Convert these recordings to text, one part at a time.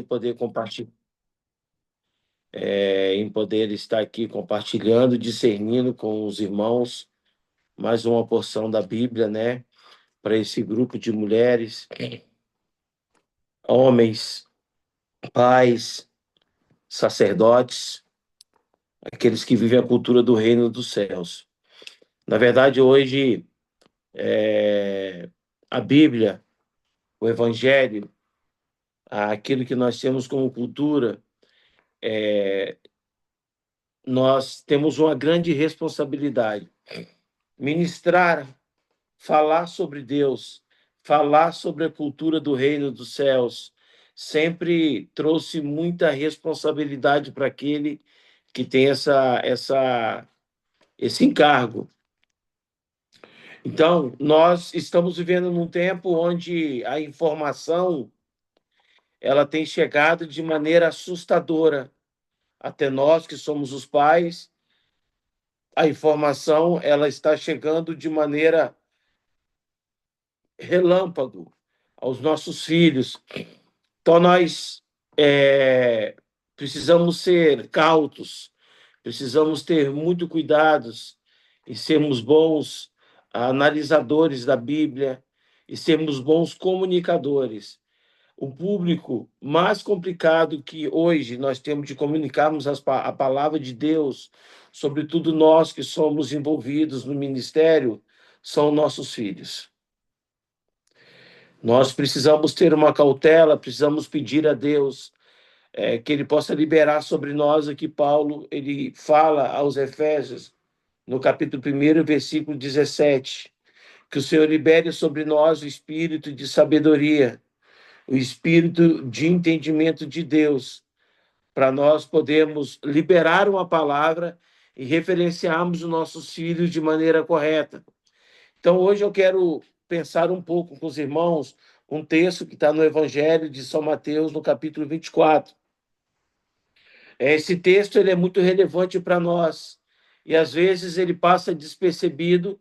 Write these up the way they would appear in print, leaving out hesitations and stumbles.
poder compartilhar, em poder estar aqui compartilhando, discernindo com os irmãos mais uma porção da Bíblia, né? Para esse grupo de mulheres, homens, pais, sacerdotes, aqueles que vivem a cultura do reino dos céus. Na verdade, hoje, a Bíblia, o Evangelho, aquilo que nós temos como cultura, nós temos uma grande responsabilidade. Ministrar, falar sobre Deus, falar sobre a cultura do reino dos céus, sempre trouxe muita responsabilidade para aquele que tem esse encargo. Então, nós estamos vivendo num tempo onde a informação ela tem chegado de maneira assustadora até nós que somos os pais. A informação ela está chegando de maneira relâmpago aos nossos filhos. Então, nós precisamos ser cautos, precisamos ter muito cuidados e sermos bons analisadores da Bíblia e sermos bons comunicadores. O público mais complicado que hoje nós temos de comunicarmos a palavra de Deus, sobretudo nós que somos envolvidos no ministério, são nossos filhos. Nós precisamos ter uma cautela, precisamos pedir a Deus que Ele possa liberar sobre nós aqui. Paulo ele fala aos Efésios, no capítulo 1, versículo 17, que o Senhor libere sobre nós o espírito de sabedoria, o espírito de entendimento de Deus, para nós podermos liberar uma palavra e referenciarmos os nossos filhos de maneira correta. Então, hoje eu quero pensar um pouco com os irmãos um texto que está no Evangelho de São Mateus, no capítulo 24. Esse texto ele é muito relevante para nós e, às vezes, ele passa despercebido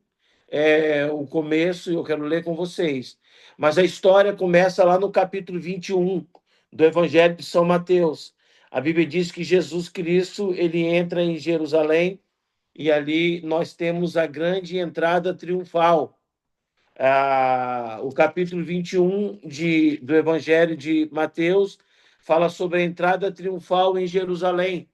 o começo, eu quero ler com vocês. Mas a história começa lá no capítulo 21 do Evangelho de São Mateus. A Bíblia diz que Jesus Cristo ele entra em Jerusalém e ali nós temos a grande entrada triunfal. O capítulo 21 do Evangelho de Mateus fala sobre a entrada triunfal em Jerusalém.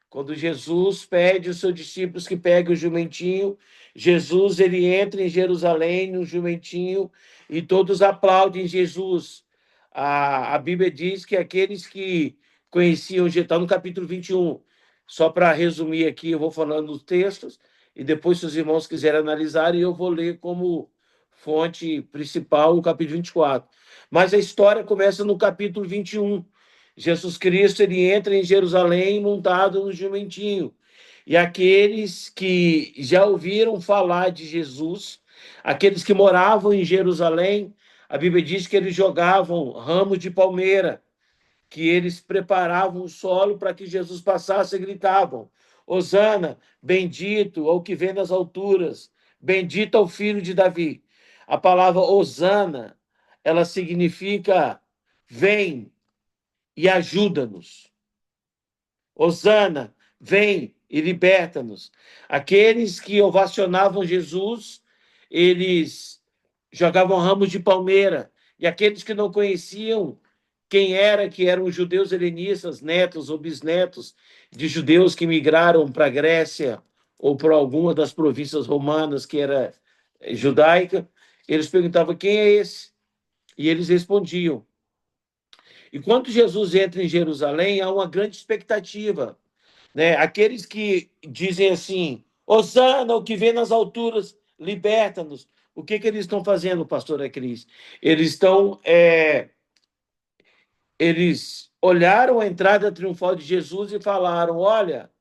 Quando Jesus pede aos seus discípulos que peguem o jumentinho, Jesus ele entra em Jerusalém no jumentinho e todos aplaudem Jesus. A Bíblia diz que aqueles que conheciam, está no capítulo 21, só para resumir aqui, eu vou falando os textos e depois, se os irmãos quiserem analisar, eu vou ler como fonte principal o capítulo 24. Mas a história começa no capítulo 21. Jesus Cristo ele entra em Jerusalém montado no jumentinho. E aqueles que já ouviram falar de Jesus, aqueles que moravam em Jerusalém, a Bíblia diz que eles jogavam ramos de palmeira, que eles preparavam o solo para que Jesus passasse e gritavam: Hosana, bendito ao que vem das alturas, bendito ao filho de Davi. A palavra Hosana, ela significa vem e ajuda-nos. Hosana, vem e liberta-nos. Aqueles que ovacionavam Jesus, eles jogavam ramos de palmeira. E aqueles que não conheciam quem era, que eram os judeus helenistas, netos ou bisnetos de judeus que migraram para a Grécia ou para alguma das províncias romanas que era judaica, eles perguntavam: quem é esse? E eles respondiam. E quando Jesus entra em Jerusalém, há uma grande expectativa, né? Aqueles que dizem assim: Hosana, o que vem nas alturas, liberta-nos. O que eles estão fazendo, pastora Cris? Eles olharam a entrada triunfal de Jesus e falaram: olha,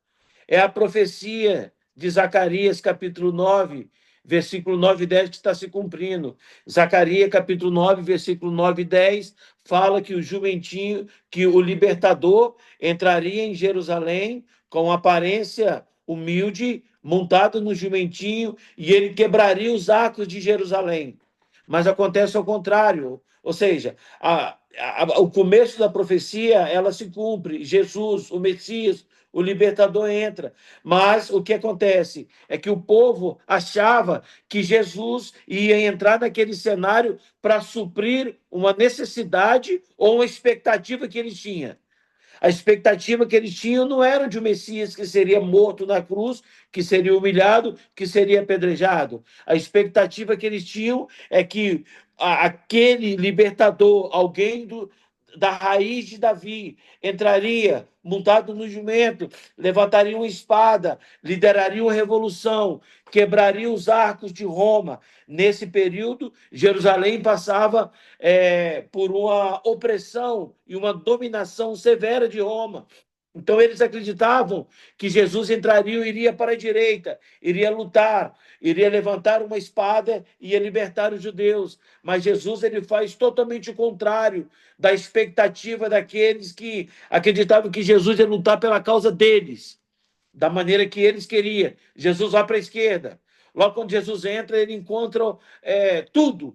é a profecia de Zacarias, capítulo 9, versículo 9 e 10, que está se cumprindo. Zacarias, capítulo 9, versículo 9 e 10, fala que o jumentinho, que o libertador entraria em Jerusalém com aparência humilde, montado no jumentinho, e ele quebraria os arcos de Jerusalém. Mas acontece ao contrário. Ou seja, o começo da profecia, ela se cumpre. Jesus, o Messias, o libertador entra. Mas o que acontece é que o povo achava que Jesus ia entrar naquele cenário para suprir uma necessidade ou uma expectativa que eles tinham. A expectativa que eles tinham não era de um Messias que seria morto na cruz, que seria humilhado, que seria apedrejado. A expectativa que eles tinham é que aquele libertador, alguém da raiz de Davi, entraria montado no jumento, levantaria uma espada, lideraria uma revolução, quebraria os arcos de Roma. Nesse período, Jerusalém passava por uma opressão e uma dominação severa de Roma. Então eles acreditavam que Jesus entraria e iria para a direita, iria lutar, iria levantar uma espada e ia libertar os judeus. Mas Jesus ele faz totalmente o contrário da expectativa daqueles que acreditavam que Jesus ia lutar pela causa deles, da maneira que eles queriam. Jesus vai para a esquerda. Logo quando Jesus entra, ele encontra tudo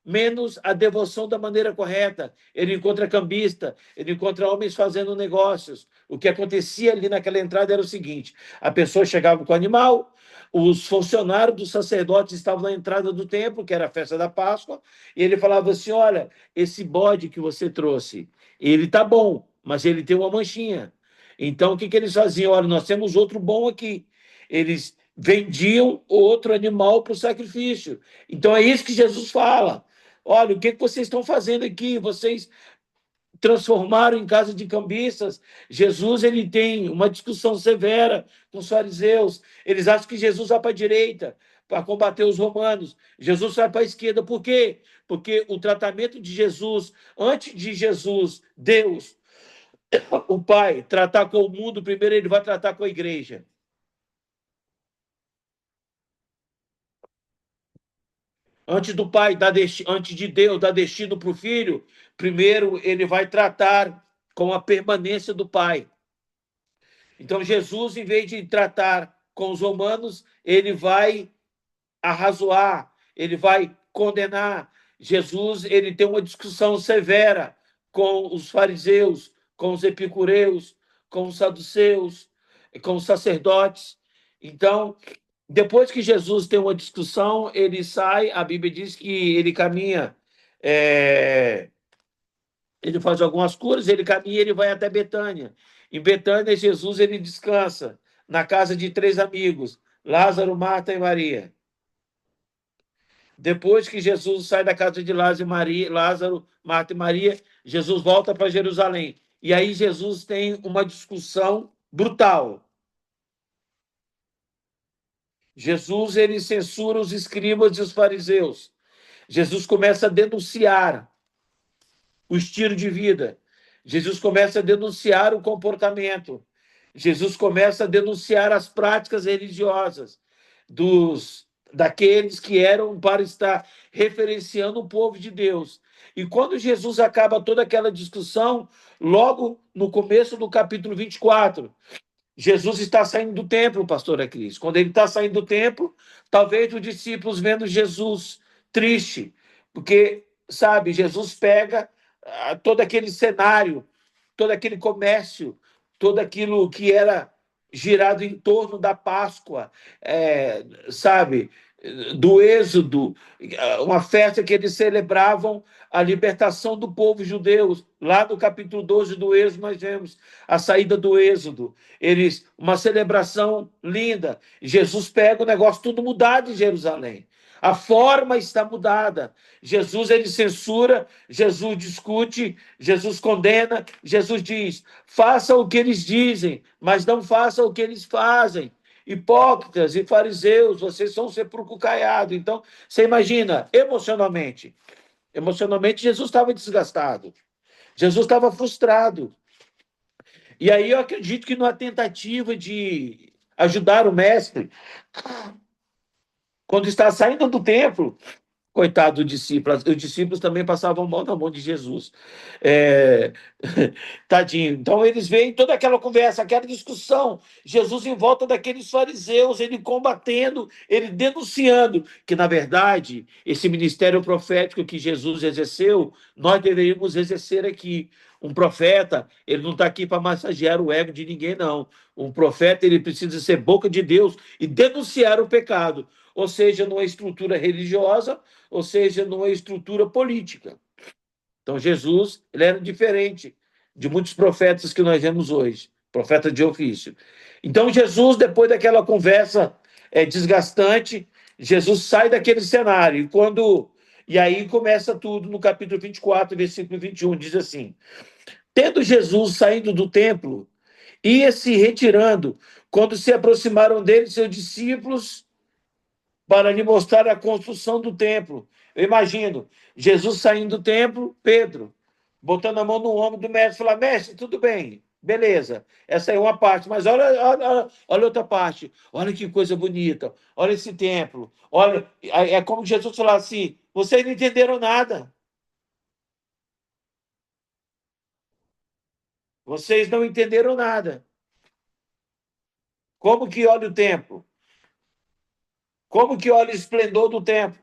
menos a devoção da maneira correta. Ele encontra cambista, ele encontra homens fazendo negócios. O que acontecia ali naquela entrada era o seguinte: a pessoa chegava com o animal, os funcionários dos sacerdotes estavam na entrada do templo, que era a festa da Páscoa, e ele falava assim: olha, esse bode que você trouxe, ele tá bom, mas ele tem uma manchinha. Então, o que eles faziam? Olha, nós temos outro bom aqui. Eles vendiam outro animal para o sacrifício. Então, é isso que Jesus fala. Olha, o que vocês estão fazendo aqui? Vocês transformaram em casa de cambistas. Jesus ele tem uma discussão severa com os fariseus. Eles acham que Jesus vai para a direita para combater os romanos. Jesus vai para a esquerda. Por quê? Porque o tratamento de Jesus, antes de Jesus, Deus, o Pai, tratar com o mundo, primeiro ele vai tratar com a igreja. Antes do pai dar antes de Deus dar destino para o filho, primeiro ele vai tratar com a permanência do pai. Então Jesus, em vez de tratar com os romanos, ele vai arrazoar, ele vai condenar. Jesus, ele tem uma discussão severa com os fariseus, com os epicureus, com os saduceus, com os sacerdotes. Então, depois que Jesus tem uma discussão, ele sai, a Bíblia diz que ele caminha, ele faz algumas curas, ele caminha, ele vai até Betânia. Em Betânia, Jesus ele descansa na casa de três amigos, Lázaro, Marta e Maria. Depois que Jesus sai da casa de Lázaro, Marta e Maria, Jesus volta para Jerusalém. E aí Jesus tem uma discussão brutal. Jesus ele censura os escribas e os fariseus. Jesus começa a denunciar o estilo de vida. Jesus começa a denunciar o comportamento. Jesus começa a denunciar as práticas religiosas daqueles que eram para estar referenciando o povo de Deus. E quando Jesus acaba toda aquela discussão, logo no começo do capítulo 24, Jesus está saindo do templo, pastora Cris. Quando ele está saindo do templo, talvez os discípulos vendo Jesus triste, porque, sabe, Jesus pega todo aquele cenário, todo aquele comércio, todo aquilo que era girado em torno da Páscoa, sabe, do Êxodo, uma festa que eles celebravam a libertação do povo judeu. Lá no capítulo 12 do Êxodo, nós vemos a saída do Êxodo. Uma celebração linda. Jesus pega o negócio tudo mudado em Jerusalém. A forma está mudada. Jesus ele censura, Jesus discute, Jesus condena, Jesus diz: faça o que eles dizem, mas não faça o que eles fazem. Hipócritas e fariseus, vocês são um sepulcro caiado. Então, você imagina, emocionalmente Jesus estava desgastado, Jesus estava frustrado. E aí eu acredito que numa tentativa de ajudar o mestre, quando está saindo do templo, Coitado do discípulo. Os discípulos também passavam mal na mão de Jesus. É... Tadinho. Então, eles veem toda aquela conversa, aquela discussão. Jesus em volta daqueles fariseus, ele combatendo, ele denunciando que, na verdade, esse ministério profético que Jesus exerceu, nós deveríamos exercer aqui. Um profeta, ele não está aqui para massagear o ego de ninguém, não. Um profeta, ele precisa ser boca de Deus e denunciar o pecado, ou seja, numa estrutura religiosa, ou seja, numa estrutura política. Então, Jesus, ele era diferente de muitos profetas que nós vemos hoje, profeta de ofício. Então, Jesus, depois daquela conversa desgastante, Jesus sai daquele cenário. E aí começa tudo no capítulo 24, versículo 21, diz assim: Tendo Jesus saindo do templo, ia se retirando, quando se aproximaram dele seus discípulos para lhe mostrar a construção do templo. Eu imagino Jesus saindo do templo, Pedro, botando a mão no ombro do mestre, falar: mestre, tudo bem, beleza, essa é uma parte, mas olha outra parte, olha que coisa bonita, olha esse templo, olha, é como Jesus falar assim: vocês não entenderam nada, vocês não entenderam nada. Como que olha o templo? Como que olha o esplendor do templo?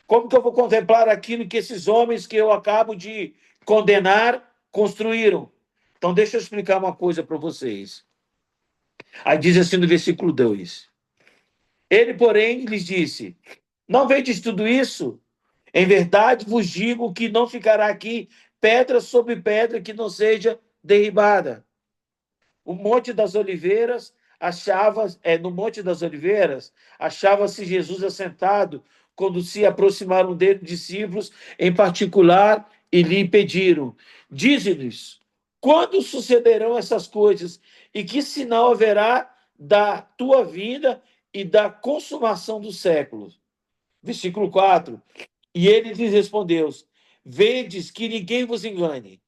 Como que eu vou contemplar aquilo que esses homens que eu acabo de condenar construíram? Então, deixa eu explicar uma coisa para vocês. Aí diz assim no versículo 2: Ele, porém, lhes disse: Não vedes tudo isso? Em verdade vos digo que não ficará aqui pedra sobre pedra que não seja derribada. O Monte das Oliveiras no Monte das Oliveiras achava-se Jesus assentado quando se aproximaram dele discípulos em particular e lhe pediram: Dize-nos, quando sucederão essas coisas e que sinal haverá da tua vinda e da consumação dos séculos? Versículo 4. E ele lhes respondeu: Vedes que ninguém vos engane,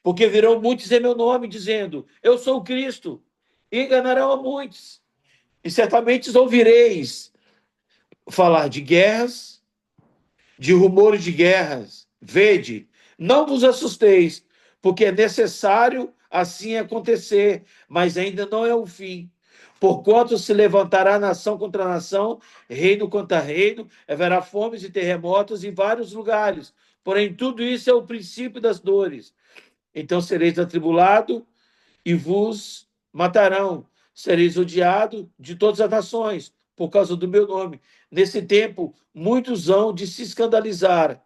porque virão muitos em meu nome, dizendo: Eu sou o Cristo, e enganarão a muitos. E certamente ouvireis falar de guerras, de rumores de guerras. Vede, não vos assusteis, porque é necessário assim acontecer, mas ainda não é o fim. Porquanto se levantará nação contra nação, reino contra reino, haverá fomes e terremotos em vários lugares. Porém, tudo isso é o princípio das dores. Então sereis atribulado e vos matarão. Sereis odiado de todas as nações por causa do meu nome. Nesse tempo, muitos hão de se escandalizar,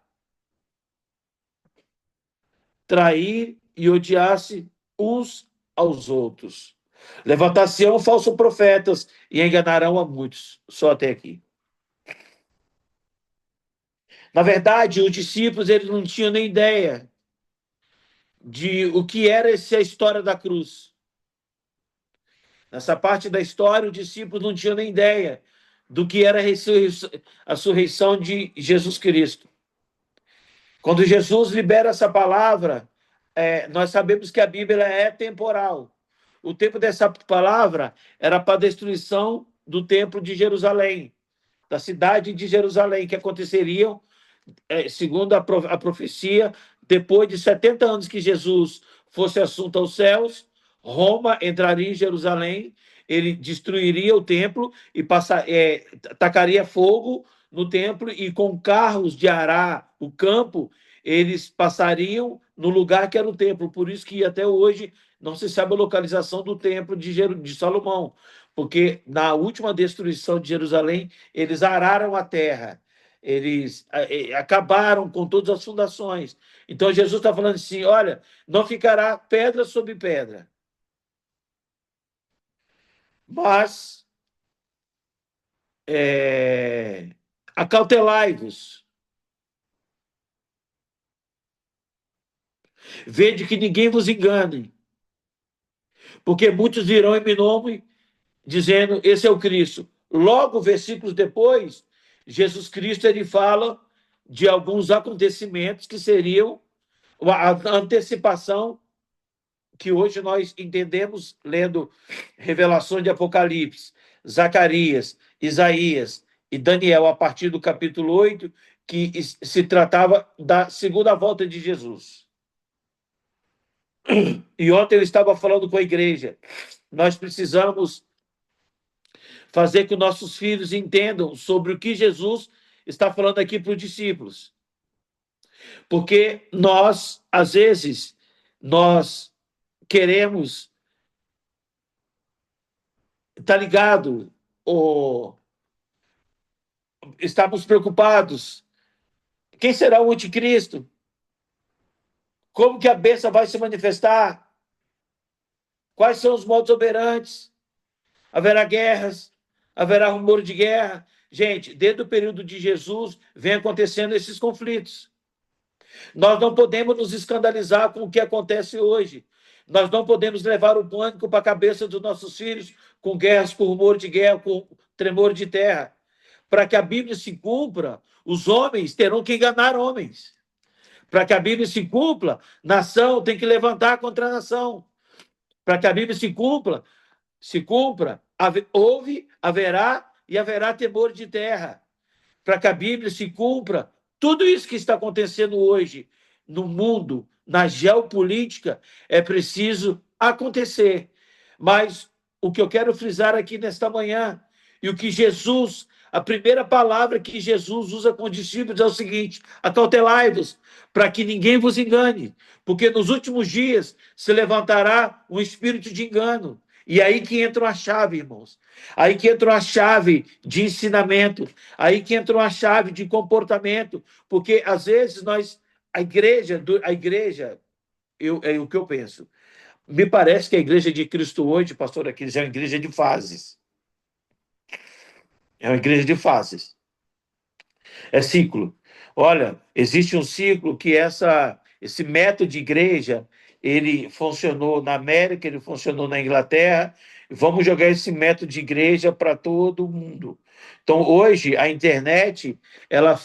trair e odiar-se uns aos outros. Levantar-se-ão falsos profetas e enganarão a muitos. Só até aqui. Na verdade, os discípulos eles não tinham nem ideia de o que era essa história da cruz. Nessa parte da história, os discípulos não tinham nem ideia do que era a ressurreição de Jesus Cristo. Quando Jesus libera essa palavra, nós sabemos que a Bíblia é temporal. O tempo dessa palavra era para a destruição do templo de Jerusalém, da cidade de Jerusalém, que aconteceria, segundo a profecia, depois de 70 anos que Jesus fosse assunto aos céus, Roma entraria em Jerusalém, ele destruiria o templo e tacaria fogo no templo, e com carros de arar o campo, eles passariam no lugar que era o templo. Por isso que até hoje não se sabe a localização do templo de Salomão, porque na última destruição de Jerusalém, eles araram a terra, eles acabaram com todas as fundações. Então Jesus está falando assim: olha, não ficará pedra sobre pedra, mas acautelai-vos, vede que ninguém vos engane, porque muitos virão em meu nome dizendo: esse é o Cristo. Logo, versículos depois, Jesus Cristo ele fala de alguns acontecimentos que seriam a antecipação que hoje nós entendemos lendo revelações de Apocalipse, Zacarias, Isaías e Daniel, a partir do capítulo 8, que se tratava da segunda volta de Jesus. E ontem eu estava falando com a igreja. Nós precisamos fazer que nossos filhos entendam sobre o que Jesus está falando aqui para os discípulos. Porque nós, às vezes, nós queremos estar ligado ou estamos preocupados. Quem será o anticristo? Como que a bênção vai se manifestar? Quais são os modos operantes? Haverá guerras? Haverá rumor de guerra? Gente, desde o período de Jesus, vem acontecendo esses conflitos. Nós não podemos nos escandalizar com o que acontece hoje. Nós não podemos levar o pânico para a cabeça dos nossos filhos com guerras, com rumor de guerra, com tremor de terra. Para que a Bíblia se cumpra, os homens terão que enganar homens. Para que a Bíblia se cumpra, nação tem que levantar contra a nação. Para que a Bíblia se cumpra, haverá e haverá temor de terra. Para que a Bíblia se cumpra, tudo isso que está acontecendo hoje no mundo, na geopolítica, é preciso acontecer. Mas o que eu quero frisar aqui nesta manhã, e o que Jesus, a primeira palavra que Jesus usa com os discípulos é o seguinte: acautelai-vos, para que ninguém vos engane, porque nos últimos dias se levantará um espírito de engano. E aí que entra a chave, irmãos. Aí que entra a chave de ensinamento. Aí que entra a chave de comportamento. Porque, às vezes, a igreja, é o que eu penso. Me parece que a igreja de Cristo hoje, pastor Aquiles, é uma igreja de fases. É uma igreja de fases. É ciclo. Olha, existe um ciclo que esse método de igreja, ele funcionou na América, ele funcionou na Inglaterra. Vamos jogar esse método de igreja para todo mundo. Então, hoje, a internet, ela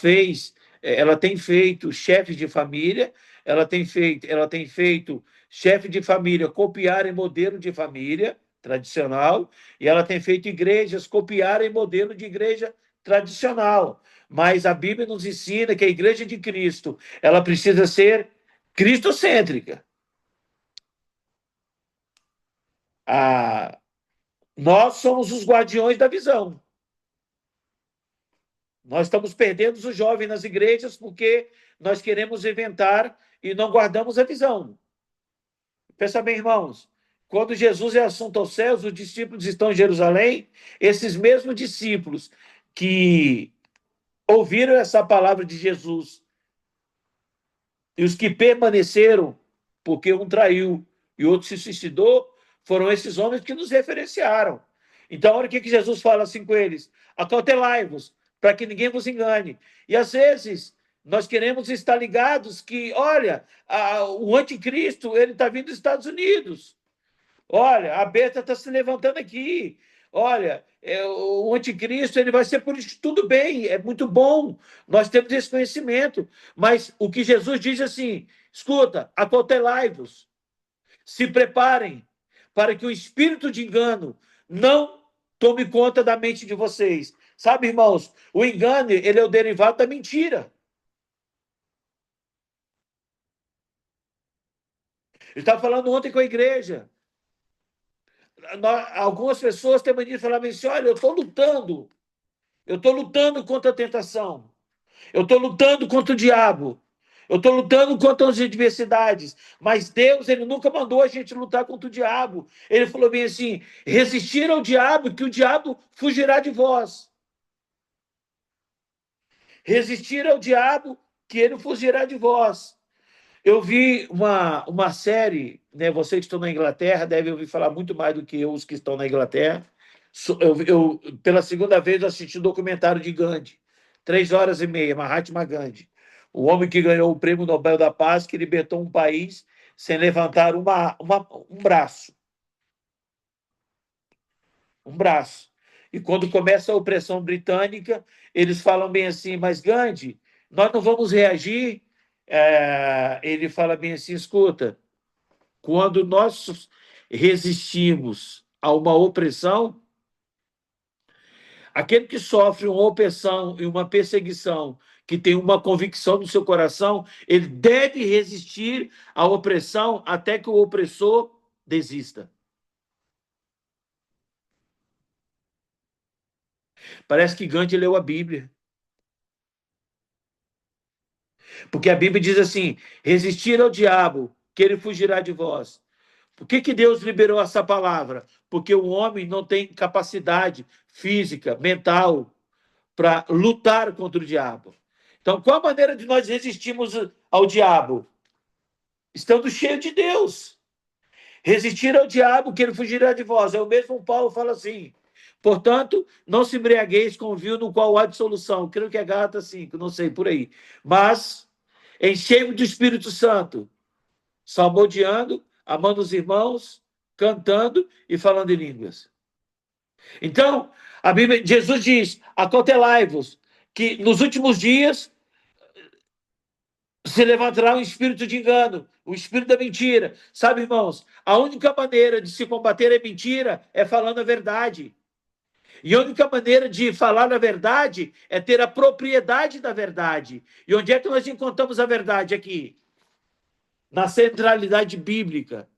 tem feito chefes de família, ela tem feito chefe de família copiarem modelo de família tradicional, e ela tem feito igrejas copiarem modelo de igreja tradicional. Mas a Bíblia nos ensina que a igreja de Cristo, ela precisa ser cristocêntrica. Ah, nós somos os guardiões da visão. Nós estamos perdendo os jovens nas igrejas porque nós queremos inventar e não guardamos a visão. Pensa bem, irmãos. Quando Jesus é assunto aos céus, os discípulos estão em Jerusalém, esses mesmos discípulos que ouviram essa palavra de Jesus e os que permaneceram, porque um traiu e outro se suicidou, foram esses homens que nos referenciaram. Então, olha o que Jesus fala assim com eles: acautelai-vos, para que ninguém vos engane. E às vezes nós queremos estar ligados que, olha, o anticristo ele está vindo dos Estados Unidos. Olha, a besta está se levantando aqui. Olha, o anticristo ele vai ser por isso. Tudo bem, é muito bom. Nós temos esse conhecimento. Mas o que Jesus diz assim: escuta, acautelai-vos, se preparem para que o espírito de engano não tome conta da mente de vocês. Sabe, irmãos, o engano ele é o derivado da mentira. Eu estava falando ontem com a igreja. Algumas pessoas têm mania de falar assim: olha, eu estou lutando contra a tentação, eu estou lutando contra o diabo, eu estou lutando contra as adversidades, mas Deus, ele nunca mandou a gente lutar contra o diabo. Ele falou bem assim: resistir ao diabo, que o diabo fugirá de vós. Resistir ao diabo, que ele fugirá de vós. Eu vi uma série, né? Vocês que estão na Inglaterra devem ouvir falar muito mais do que eu, os que estão na Inglaterra. Pela segunda vez, assisti o documentário de Gandhi, 3 horas e meia, Mahatma Gandhi, o homem que ganhou o Prêmio Nobel da Paz, que libertou um país sem levantar um braço. Um braço. E quando começa a opressão britânica, eles falam bem assim: mas Gandhi, nós não vamos reagir. Ele fala bem assim: escuta, quando nós resistimos a uma opressão, Aquele que sofre uma opressão e uma perseguição, que tem uma convicção no seu coração, ele deve resistir à opressão até que o opressor desista. Parece que Gandhi leu a Bíblia. Porque a Bíblia diz assim: resistir ao diabo, que ele fugirá de vós. Por que Deus liberou essa palavra? Porque o homem não tem capacidade física, mental, para lutar contra o diabo. Então, qual a maneira de nós resistirmos ao diabo? Estando cheio de Deus. Resistir ao diabo, que ele fugirá de vós. É o mesmo Paulo fala assim. Portanto, não se embriagueis com o vinho no qual há dissolução. Creio que é Gálatas 5, não sei, por aí. Mas enchei-vos do Espírito Santo, salmodiando, amando os irmãos, cantando e falando em línguas. Então, a Bíblia, Jesus diz: acautelai-vos, que nos últimos dias se levantará um espírito de engano, o espírito da mentira. Sabe, irmãos, a única maneira de se combater a mentira é falando a verdade. E a única maneira de falar a verdade é ter a propriedade da verdade. E onde é que nós encontramos a verdade aqui? Na centralidade bíblica.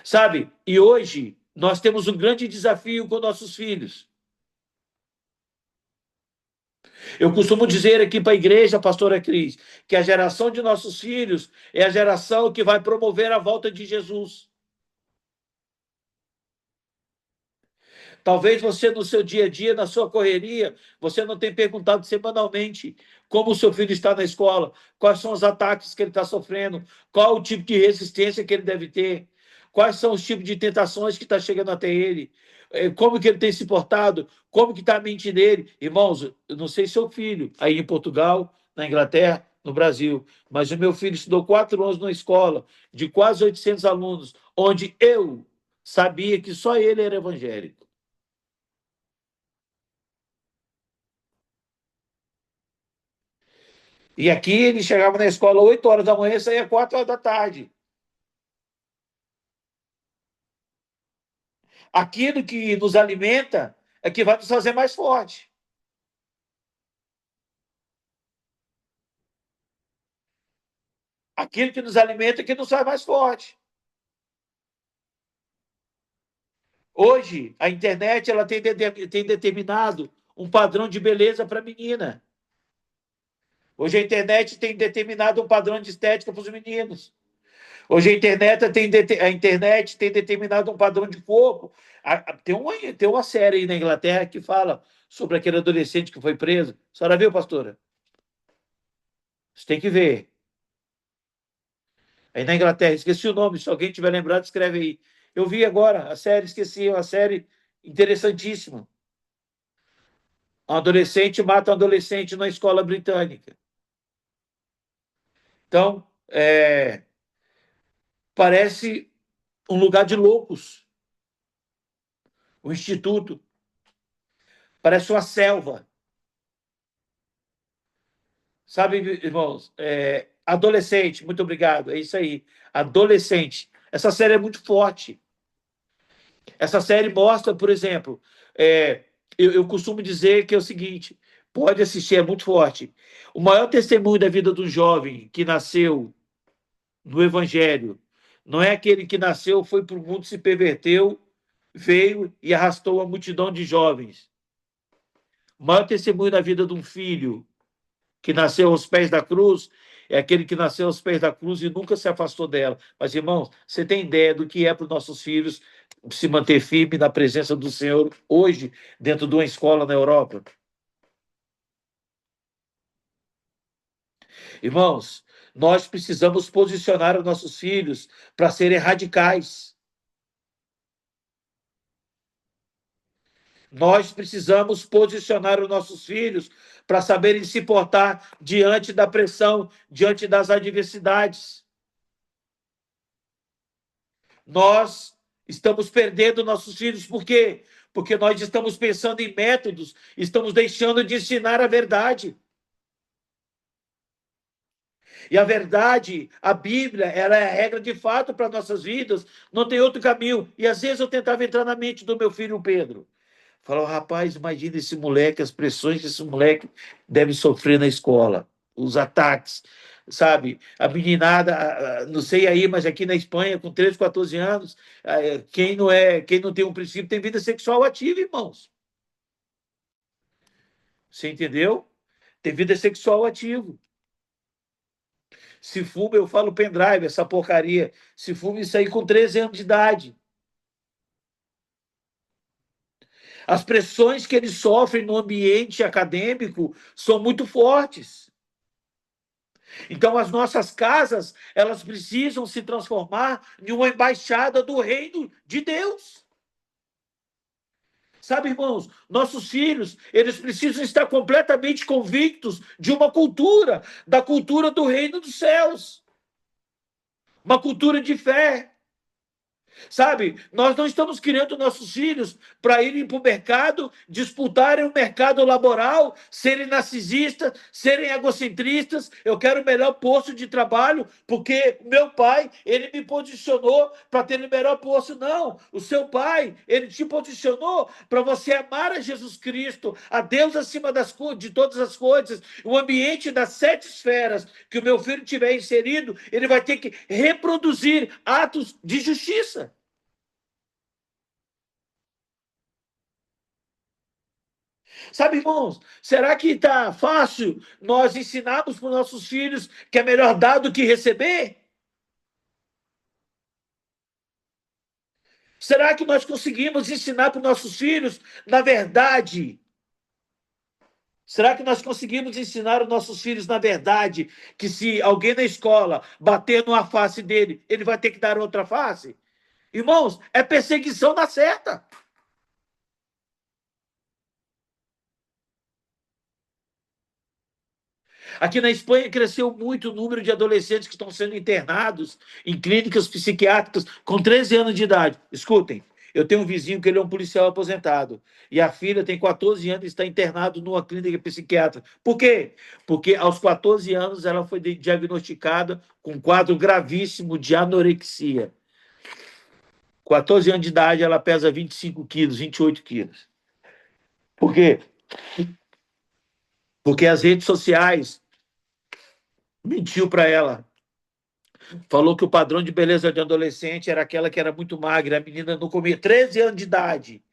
Sabe? E hoje nós temos um grande desafio com nossos filhos. Eu costumo dizer aqui para a igreja, pastora Cris, que a geração de nossos filhos é a geração que vai promover a volta de Jesus. Talvez você, no seu dia a dia, na sua correria, você não tenha perguntado semanalmente como o seu filho está na escola, quais são os ataques que ele está sofrendo, qual o tipo de resistência que ele deve ter, quais são os tipos de tentações que está chegando até ele, como que ele tem se portado, como que está a mente dele. Irmãos, eu não sei seu filho, aí em Portugal, na Inglaterra, no Brasil, mas o meu filho estudou 4 anos numa escola de quase 800 alunos, onde eu sabia que só ele era evangélico. E aqui ele chegava na escola 8 horas da manhã e saía 4 horas da tarde. Aquilo que nos alimenta é que vai nos fazer mais forte. Aquilo que nos alimenta é que nos faz mais forte. Hoje, a internet ela tem determinado um padrão de beleza para a menina. Hoje, a internet tem determinado um padrão de estética para os meninos. Hoje, a internet tem determinado um padrão de corpo. Tem uma série aí na Inglaterra que fala sobre aquele adolescente que foi preso. A senhora viu, pastora? Você tem que ver. Aí na Inglaterra, esqueci o nome, se alguém tiver lembrado, escreve aí. Eu vi agora a série, esqueci, uma série interessantíssima. Um adolescente mata um adolescente na escola britânica. Então, parece um lugar de loucos, o instituto. Parece uma selva. Sabe, irmãos? Adolescente, muito obrigado, é isso aí. Adolescente. Essa série é muito forte. Essa série mostra, por exemplo, eu costumo dizer que é o seguinte: pode assistir, é muito forte. O maior testemunho da vida do jovem que nasceu no Evangelho não é aquele que nasceu, foi para o mundo, se perverteu, veio e arrastou a multidão de jovens. O maior testemunho da vida de um filho que nasceu aos pés da cruz é aquele que nasceu aos pés da cruz e nunca se afastou dela. Mas, irmãos, você tem ideia do que é para os nossos filhos se manter firme na presença do Senhor hoje, dentro de uma escola na Europa? Irmãos, nós precisamos posicionar os nossos filhos para serem radicais. Nós precisamos posicionar os nossos filhos para saberem se portar diante da pressão, diante das adversidades. Nós estamos perdendo nossos filhos, por quê? Porque nós estamos pensando em métodos, estamos deixando de ensinar a verdade. E a verdade, a Bíblia, ela é a regra de fato para nossas vidas, não tem outro caminho. E às vezes eu tentava entrar na mente do meu filho Pedro. Falava, rapaz, imagina esse moleque, as pressões que esse moleque deve sofrer na escola, os ataques, sabe? A meninada, não sei aí, mas aqui na Espanha, com 13, 14 anos, quem não tem um princípio tem vida sexual ativa, irmãos. Você entendeu? Tem vida sexual ativa. Se fuma, eu falo pendrive, essa porcaria. Se fuma isso aí com 13 anos de idade. As pressões que eles sofrem no ambiente acadêmico são muito fortes. Então, as nossas casas, elas precisam se transformar em uma embaixada do reino de Deus. Sabe, irmãos, nossos filhos, eles precisam estar completamente convictos de uma cultura, da cultura do reino dos céus. Uma cultura de fé. Sabe, nós não estamos criando nossos filhos para irem para o mercado, disputarem o mercado laboral, serem narcisistas, serem egocentristas. Eu quero o melhor posto de trabalho, porque meu pai, ele me posicionou para ter o melhor posto. Não, o seu pai, ele te posicionou para você amar a Jesus Cristo, a Deus acima de todas as coisas. O ambiente das 7 esferas que o meu filho tiver inserido, ele vai ter que reproduzir atos de justiça. Sabe, irmãos, será que está fácil nós ensinarmos para os nossos filhos que é melhor dar do que receber? Será que nós conseguimos ensinar para os nossos filhos, na verdade? Será que nós conseguimos ensinar os nossos filhos, na verdade, que se alguém na escola bater numa face dele, ele vai ter que dar outra face? Irmãos, é perseguição na certa. Aqui na Espanha cresceu muito o número de adolescentes que estão sendo internados em clínicas psiquiátricas com 13 anos de idade. Escutem, eu tenho um vizinho que ele é um policial aposentado e a filha tem 14 anos e está internado numa clínica psiquiátrica. Por quê? Porque aos 14 anos ela foi diagnosticada com um quadro gravíssimo de anorexia. 14 anos de idade, ela pesa 25 quilos, 28 quilos. Por quê? Porque as redes sociais mentiu para ela. Falou que o padrão de beleza de adolescente era aquela que era muito magra, a menina não comia. 13 anos de idade.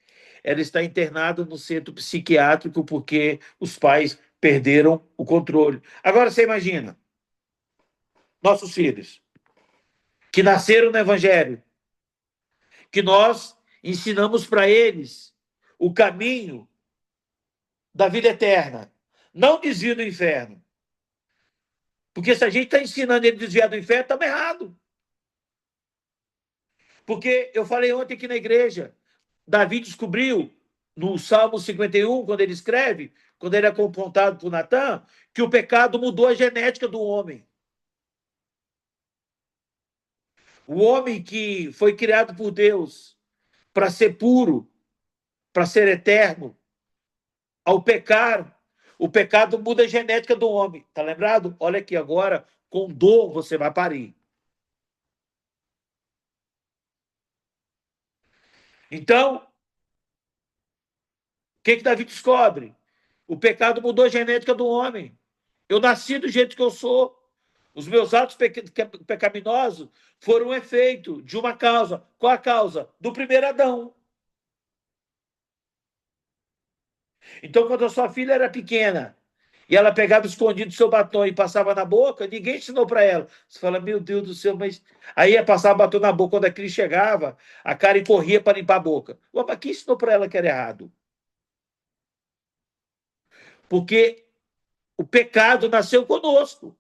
Ela está internada no centro psiquiátrico porque os pais perderam o controle. Agora você imagina, nossos filhos, que nasceram no Evangelho, que nós ensinamos para eles o caminho da vida eterna, não desvio do inferno. Porque se a gente está ensinando ele a desviar do inferno, estamos errados. Porque eu falei ontem aqui na igreja, Davi descobriu no Salmo 51, quando ele escreve, quando ele é confrontado por Natan, que o pecado mudou a genética do homem. O homem que foi criado por Deus para ser puro, para ser eterno, ao pecar, o pecado muda a genética do homem. Tá lembrado? Olha aqui agora, com dor você vai parir. Então, o que Davi descobre? O pecado mudou a genética do homem. Eu nasci do jeito que eu sou. Os meus atos pecaminosos foram um efeito de uma causa. Qual a causa? Do primeiro Adão. Então, quando a sua filha era pequena e ela pegava escondido o seu batom e passava na boca, ninguém ensinou para ela. Você fala, meu Deus do céu, mas. Aí ia passar batom na boca. Quando a Cris chegava, a Karen corria para limpar a boca. Mas quem ensinou para ela que era errado? Porque o pecado nasceu conosco.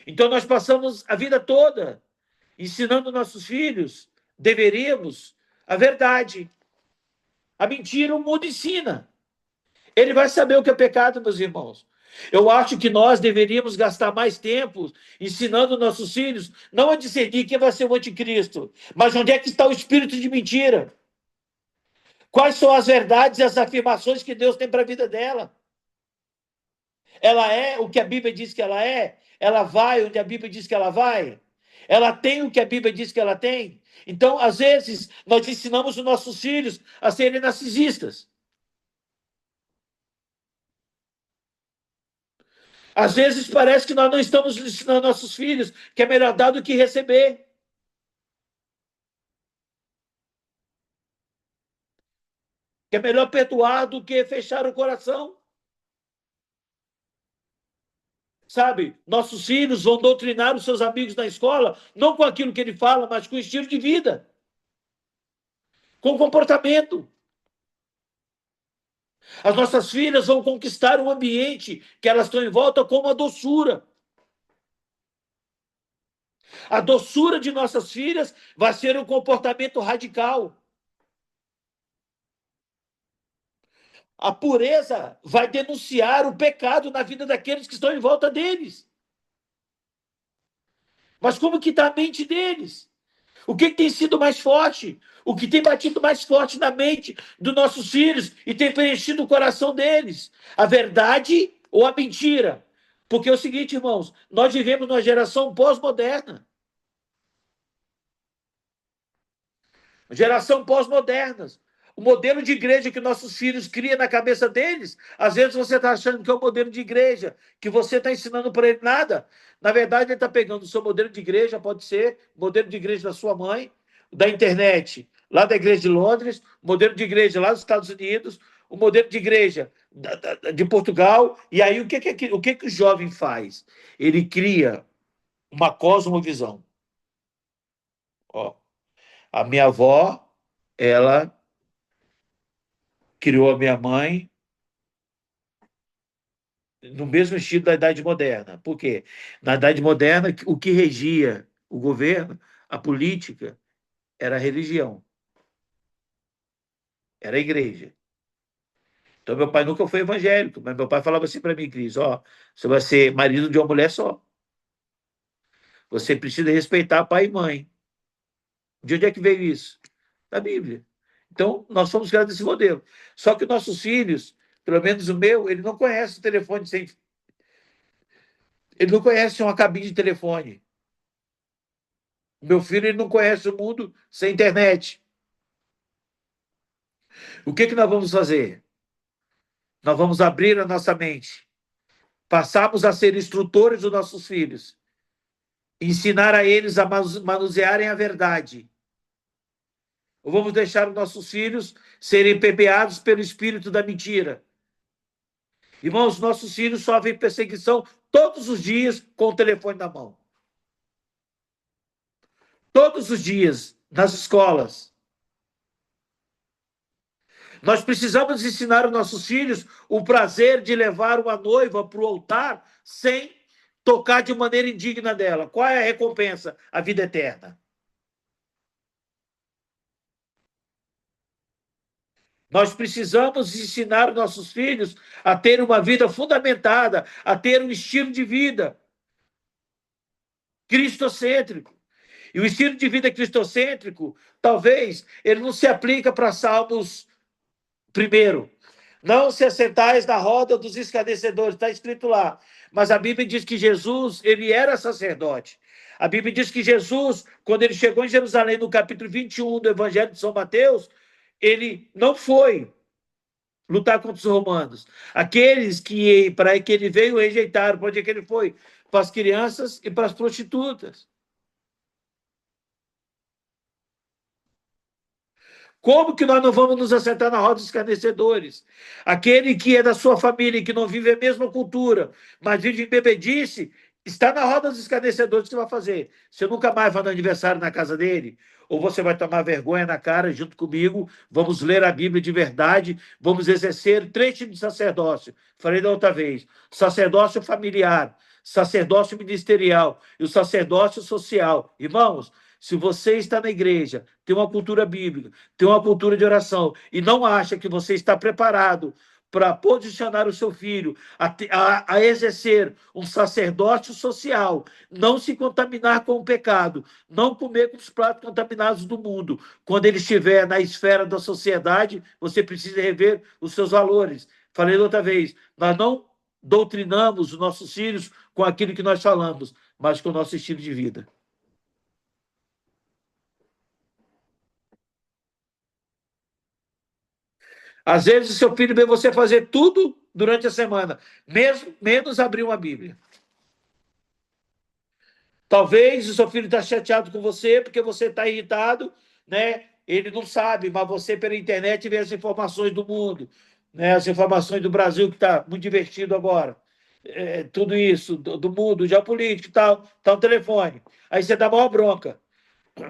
Então, nós passamos a vida toda ensinando nossos filhos, deveríamos, a verdade. A mentira o mundo ensina. Ele vai saber o que é pecado, meus irmãos. Eu acho que nós deveríamos gastar mais tempo ensinando nossos filhos não a discernir quem vai ser o anticristo, mas onde é que está o espírito de mentira. Quais são as verdades e as afirmações que Deus tem para a vida dela. Ela é o que a Bíblia diz que ela é? Ela vai onde a Bíblia diz que ela vai? Ela tem o que a Bíblia diz que ela tem? Então, às vezes, nós ensinamos os nossos filhos a serem narcisistas. Às vezes parece que nós não estamos ensinando nossos filhos que é melhor dar do que receber. Que é melhor perdoar do que fechar o coração. Sabe? Nossos filhos vão doutrinar os seus amigos na escola, não com aquilo que ele fala, mas com o estilo de vida, com o comportamento. As nossas filhas vão conquistar o ambiente que elas estão em volta com uma doçura. A doçura de nossas filhas vai ser um comportamento radical. A pureza vai denunciar o pecado na vida daqueles que estão em volta deles. Mas como que está a mente deles? O que tem sido mais forte? O que tem batido mais forte na mente dos nossos filhos e tem preenchido o coração deles? A verdade ou a mentira? Porque é o seguinte, irmãos, nós vivemos numa geração pós-moderna. Geração pós-moderna. O modelo de igreja que nossos filhos criam na cabeça deles, às vezes você está achando que é o modelo de igreja, que você está ensinando para ele nada. Na verdade, ele está pegando o seu modelo de igreja, pode ser modelo de igreja da sua mãe, da internet, lá da igreja de Londres, modelo de igreja lá dos Estados Unidos, o modelo de igreja de Portugal. E aí, o que o jovem faz? Ele cria uma cosmovisão. Ó, a minha avó, ela criou a minha mãe no mesmo estilo da Idade Moderna. Por quê? Na Idade Moderna, o que regia o governo, a política, era a religião, era a igreja. Então, meu pai nunca foi evangélico, mas meu pai falava assim para mim, Cris, ó, você vai ser marido de uma mulher só. Você precisa respeitar pai e mãe. De onde é que veio isso? Da Bíblia. Então, nós somos criados desse modelo. Só que nossos filhos, pelo menos o meu, ele não conhece o telefone sem... Ele não conhece uma cabine de telefone. Meu filho ele não conhece o mundo sem internet. O que nós vamos fazer? Nós vamos abrir a nossa mente, passarmos a ser instrutores dos nossos filhos, ensinar a eles a manusearem a verdade. Ou vamos deixar os nossos filhos serem permeados pelo espírito da mentira. Irmãos, nossos filhos sofrem perseguição todos os dias com o telefone na mão. Todos os dias, nas escolas. Nós precisamos ensinar os nossos filhos o prazer de levar uma noiva para o altar sem tocar de maneira indigna dela. Qual é a recompensa? A vida eterna. Nós precisamos ensinar os nossos filhos a ter uma vida fundamentada, a ter um estilo de vida cristocêntrico. E o estilo de vida cristocêntrico, talvez, ele não se aplica para Salmos primeiro. Não se assentais na roda dos escarnecedores, está escrito lá. Mas a Bíblia diz que Jesus, ele era sacerdote. A Bíblia diz que Jesus, quando ele chegou em Jerusalém, no capítulo 21 do Evangelho de São Mateus, ele não foi lutar contra os romanos. Aqueles que, para que ele veio, rejeitaram. Para onde é que ele foi? Para as crianças e para as prostitutas. Como que nós não vamos nos assentar na roda dos escarnecedores? Aquele que é da sua família, que não vive a mesma cultura, mas vive em bebedice, está na roda dos escarnecedores. O que você vai fazer? Você nunca mais vai no aniversário na casa dele? Ou você vai tomar vergonha na cara junto comigo? Vamos ler a Bíblia de verdade, vamos exercer 3 tipos de sacerdócio. Falei da outra vez: sacerdócio familiar, sacerdócio ministerial e o sacerdócio social. Irmãos, se você está na igreja, tem uma cultura bíblica, tem uma cultura de oração e não acha que você está preparado para posicionar o seu filho a exercer um sacerdócio social, não se contaminar com o pecado, não comer com os pratos contaminados do mundo. Quando ele estiver na esfera da sociedade, você precisa rever os seus valores. Falei outra vez, nós não doutrinamos os nossos filhos com aquilo que nós falamos, mas com o nosso estilo de vida. Às vezes, o seu filho vê você fazer tudo durante a semana, mesmo menos abrir uma Bíblia. Talvez o seu filho está chateado com você porque você está irritado, né? Ele não sabe, mas você pela internet vê as informações do mundo, né? As informações do Brasil que está muito divertido agora. Tudo isso, do mundo, geopolítico e tal, está no telefone. Aí você dá maior bronca.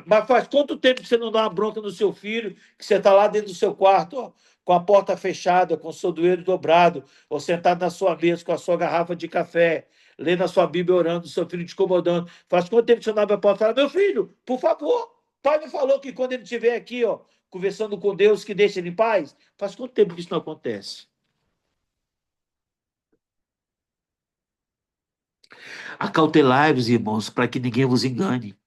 Mas faz quanto tempo que você não dá uma bronca no seu filho, que você está lá dentro do seu quarto, ó, com a porta fechada, com o seu joelho dobrado, ou sentado na sua mesa com a sua garrafa de café, lendo a sua Bíblia, orando, seu filho te incomodando. Faz quanto tempo que você não abre a porta e fala, meu filho, por favor, pai me falou que quando ele estiver aqui, ó, conversando com Deus, que deixa ele em paz. Faz quanto tempo que isso não acontece? Acautelai-vos, irmãos, para que ninguém vos engane.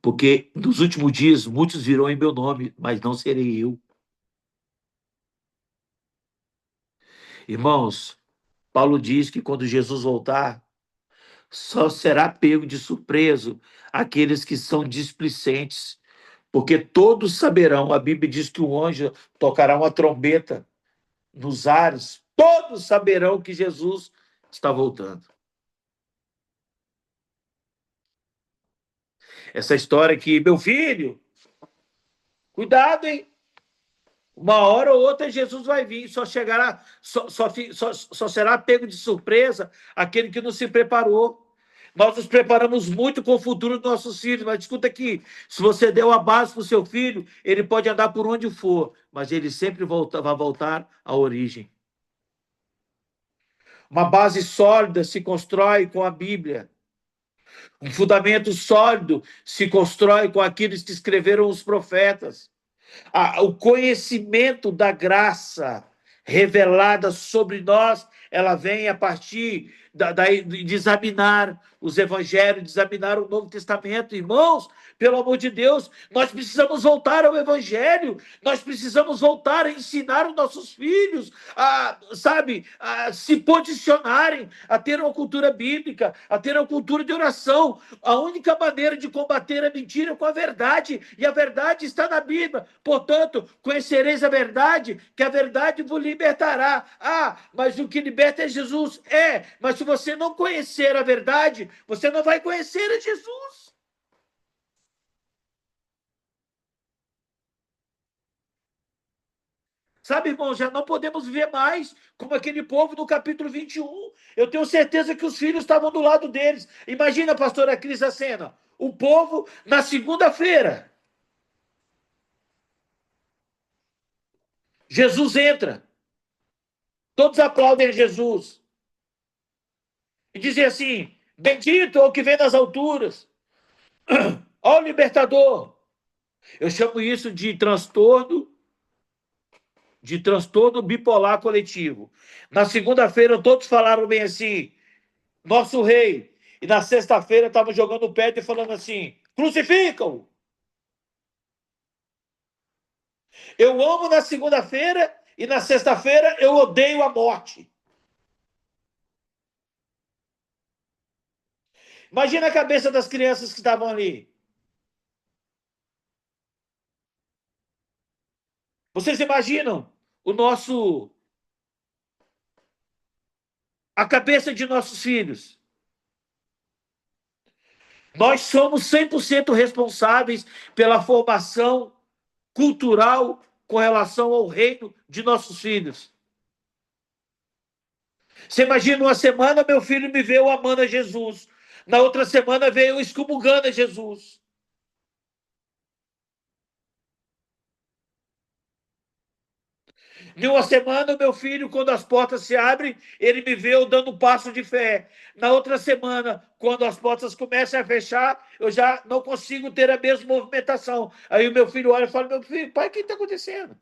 Porque nos últimos dias muitos virão em meu nome, mas não serei eu. Irmãos, Paulo diz que quando Jesus voltar, só será pego de surpreso aqueles que são displicentes, porque todos saberão, a Bíblia diz que o anjo tocará uma trombeta nos ares, todos saberão que Jesus está voltando. Essa história que, meu filho, cuidado, hein? Uma hora ou outra Jesus vai vir, só chegará, só será pego de surpresa aquele que não se preparou. Nós nos preparamos muito com o futuro dos nossos filhos, mas escuta aqui: se você deu a base para o seu filho, ele pode andar por onde for, mas ele sempre vai voltar à origem. Uma base sólida se constrói com a Bíblia. Um fundamento sólido se constrói com aqueles que escreveram os profetas. O conhecimento da graça revelada sobre nós, ela vem a partir de examinar os evangelhos, de examinar o Novo Testamento. Irmãos, pelo amor de Deus, nós precisamos voltar ao evangelho, nós precisamos voltar a ensinar os nossos filhos a se posicionarem, a ter uma cultura bíblica, a ter uma cultura de oração. A única maneira de combater a mentira é com a verdade, e a verdade está na Bíblia. Portanto, conhecereis a verdade, que a verdade vos libertará. Mas o que liberta é Jesus. Mas se você não conhecer a verdade, você não vai conhecer a Jesus. Sabe, irmão, já não podemos viver mais como aquele povo do capítulo 21. Eu tenho certeza que os filhos estavam do lado deles. Imagina, pastora Cris, a cena. O povo, na segunda-feira, Jesus entra. Todos aplaudem Jesus. E dizem assim, bendito é o que vem das alturas. Ó o libertador. Eu chamo isso de transtorno bipolar coletivo. Na segunda-feira, todos falaram bem assim, nosso rei. E na sexta-feira, estavam jogando pedra e falando assim, crucificam! Eu amo na segunda-feira e na sexta-feira eu odeio a morte. Imagina a cabeça das crianças que estavam ali. Vocês imaginam o nosso a cabeça de nossos filhos? Nós somos 100% responsáveis pela formação cultural com relação ao reino de nossos filhos. Você imagina uma semana meu filho me veio amando a Jesus, na outra semana veio excomungando a Jesus. Em uma semana, meu filho, quando as portas se abrem, ele me vê eu dando um passo de fé. Na outra semana, quando as portas começam a fechar, eu já não consigo ter a mesma movimentação. Aí o meu filho olha e fala, meu filho, pai, o que está acontecendo?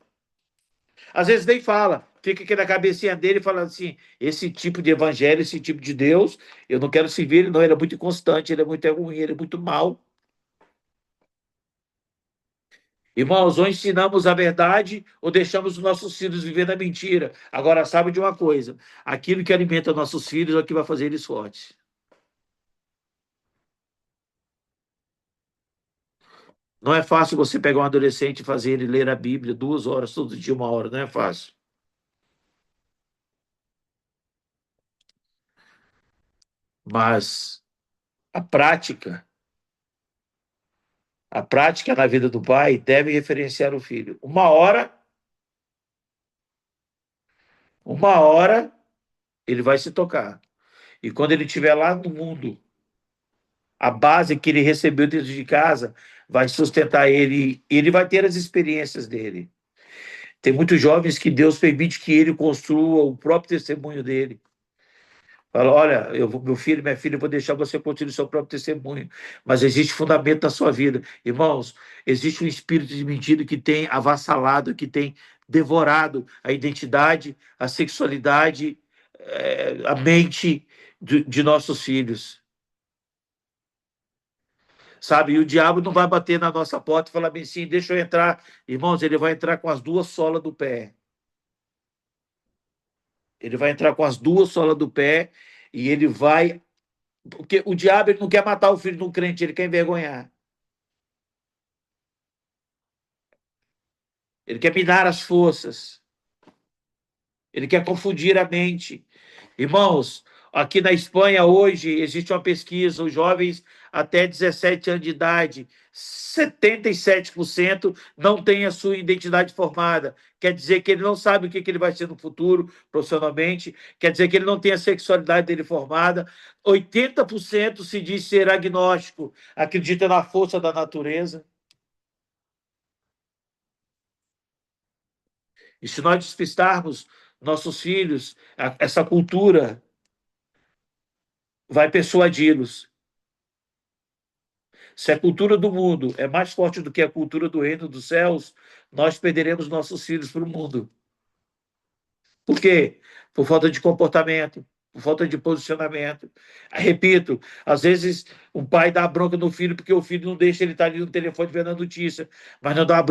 Às vezes nem fala, fica aqui na cabecinha dele falando assim, esse tipo de evangelho, esse tipo de Deus, eu não quero servir ele, não, ele é muito inconstante, ele é muito ruim, ele é muito mau. Irmãos, ou ensinamos a verdade ou deixamos os nossos filhos viver na mentira. Agora, sabe de uma coisa? Aquilo que alimenta nossos filhos é o que vai fazer eles fortes. Não é fácil você pegar um adolescente e fazer ele ler a Bíblia 2 horas todo dia, 1 hora. Não é fácil. Mas a prática, a prática na vida do pai deve referenciar o filho. 1 hora, 1 hora, ele vai se tocar. E quando ele estiver lá no mundo, a base que ele recebeu dentro de casa vai sustentar ele. Ele vai ter as experiências dele. Tem muitos jovens que Deus permite que ele construa o próprio testemunho dele. Fala, olha, meu filho, minha filha, eu vou deixar você construir o seu próprio testemunho, mas existe fundamento na sua vida. Irmãos, existe um espírito de mentira que tem avassalado, que tem devorado a identidade, a sexualidade, a mente de nossos filhos. Sabe? E o diabo não vai bater na nossa porta e falar bem assim, deixa eu entrar. Irmãos, ele vai entrar com as duas solas do pé. Ele vai entrar com as duas solas do pé e ele vai. Porque o diabo ele não quer matar o filho de um crente, ele quer envergonhar. Ele quer minar as forças. Ele quer confundir a mente. Irmãos, aqui na Espanha hoje existe uma pesquisa, os jovens até 17 anos de idade, 77% não têm a sua identidade formada. Quer dizer que ele não sabe o que ele vai ser no futuro, profissionalmente. Quer dizer que ele não tem a sexualidade dele formada. 80% se diz ser agnóstico, acredita na força da natureza. E se nós despistarmos nossos filhos, essa cultura vai persuadi-los. Se a cultura do mundo é mais forte do que a cultura do reino dos céus, nós perderemos nossos filhos para o mundo. Por quê? Por falta de comportamento, por falta de posicionamento. Repito, às vezes o pai dá bronca no filho porque o filho não deixa ele estar ali no telefone vendo a notícia, mas não dá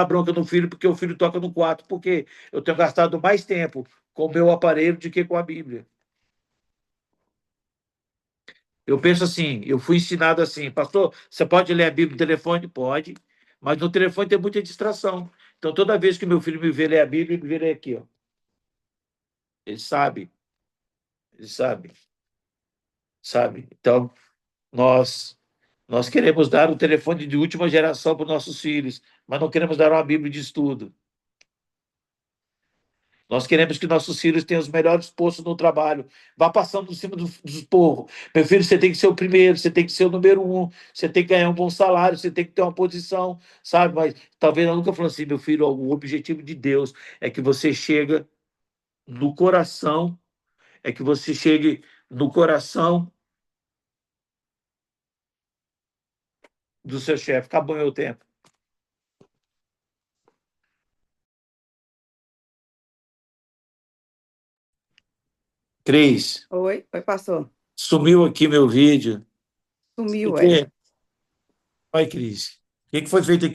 bronca no filho porque o filho toca no quarto. Por quê? Eu tenho gastado mais tempo com o meu aparelho do que com a Bíblia. Eu penso assim, eu fui ensinado assim, pastor, você pode ler a Bíblia no telefone? Pode, mas no telefone tem muita distração. Então, toda vez que meu filho me vê ler a Bíblia, ele me vê ler aqui, ó. Ele sabe, ele sabe, sabe. Então, nós queremos dar o telefone de última geração para os nossos filhos, mas não queremos dar uma Bíblia de estudo. Nós queremos que nossos filhos tenham os melhores postos no trabalho. Vá passando por cima dos povos. Meu filho, você tem que ser o primeiro, você tem que ser o número um, você tem que ganhar um bom salário, você tem que ter uma posição, sabe? Mas talvez eu nunca falei assim, meu filho, o objetivo de Deus é que você chegue no coração, é que você chegue no coração do seu chefe. Acabou meu tempo. Cris, Oi, pastor. sumiu aqui meu vídeo. Sumiu, O é. quê? Oi, Cris. O que foi feito aqui?